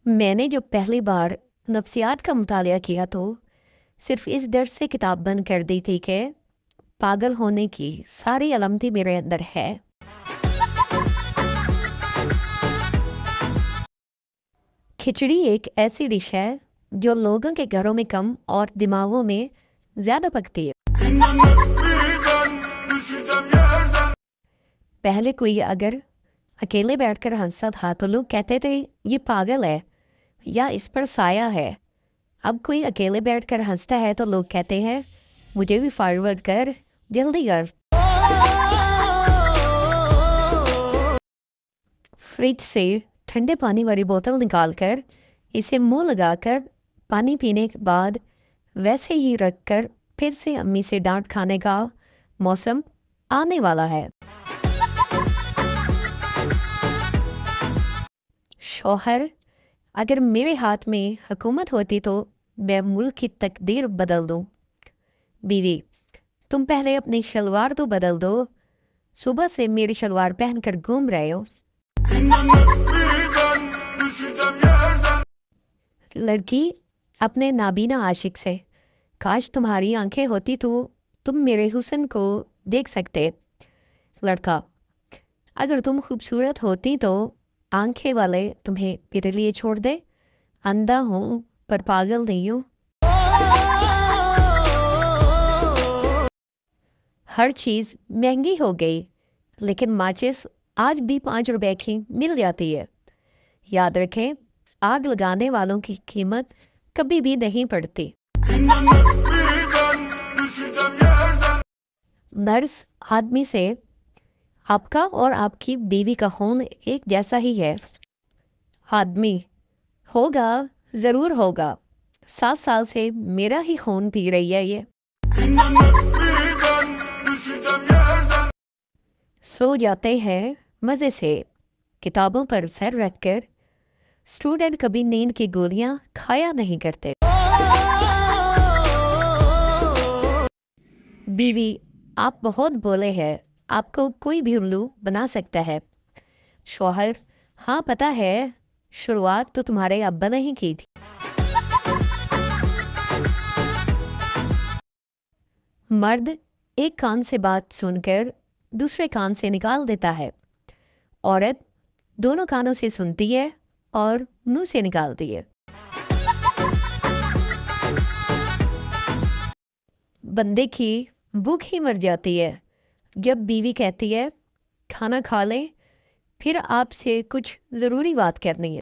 میں نے جب پہلی بار نفسیات کا مطالعہ کیا تو صرف اس ڈر سے کتاب بند کر دی تھی کہ پاگل ہونے کی ساری علامتیں میرے اندر ہے۔ کھچڑی ایک ایسی ڈش ہے جو لوگوں کے گھروں میں کم اور دماغوں میں زیادہ پکتی ہے۔ پہلے کوئی اگر اکیلے بیٹھ کر ہنستا تھا تو لوگ کہتے تھے یہ پاگل ہے یا اس پر سایہ ہے۔ اب کوئی اکیلے بیٹھ کر ہنستا ہے تو لوگ کہتے ہیں مجھے بھی فارورڈ کر، جلدی کر۔ فریج سے ٹھنڈے پانی والی بوتل نکال کر اسے منہ لگا کر پانی پینے کے بعد ویسے ہی رکھ کر پھر سے امی سے ڈانٹ کھانے کا موسم آنے والا ہے۔ شوہر: اگر میرے ہاتھ میں حکومت ہوتی تو میں ملک کی تقدیر بدل دوں۔ بیوی: تم پہلے اپنی شلوار تو بدل دو، صبح سے میری شلوار پہن کر گھوم رہے ہو۔ لڑکی اپنے نابینا عاشق سے: کاش تمہاری آنکھیں ہوتی تو تم میرے حسن کو دیکھ سکتے۔ لڑکا: اگر تم خوبصورت ہوتی تو آنکھیں والے تمہیں میرے لیے چھوڑ دے۔ اندھا ہوں پر پاگل نہیں ہوں۔ ہر چیز مہنگی ہو گئی لیکن ماچس آج بھی 5 روپے کی مل جاتی ہے۔ یاد رکھیں آگ لگانے والوں کی قیمت کبھی بھی نہیں پڑتی۔ نرس آدمی سے: آپ کا اور آپ کی بیوی کا خون ایک جیسا ہی ہے۔ آدمی: ہوگا، ضرور ہوگا، 7 سال سے میرا ہی خون پی رہی ہے یہ۔ سو جاتے ہیں مزے سے کتابوں پر سر رکھ کر، اسٹوڈنٹ کبھی نیند کی گولیاں کھایا نہیں کرتے۔ بیوی: آپ بہت بولے ہیں، آپ کو کوئی بھی الو بنا سکتا ہے۔ شوہر: ہاں پتہ ہے، شروعات تو تمہارے ابا نے ہی کی تھی۔ مرد ایک کان سے بات سن کر دوسرے کان سے نکال دیتا ہے، عورت دونوں کانوں سے سنتی ہے اور منہ سے نکالتی ہے۔ بندے کی بھوک ہی مر جاتی ہے جب بیوی کہتی ہے کھانا کھا لیں، پھر آپ سے کچھ ضروری بات کرنی ہے۔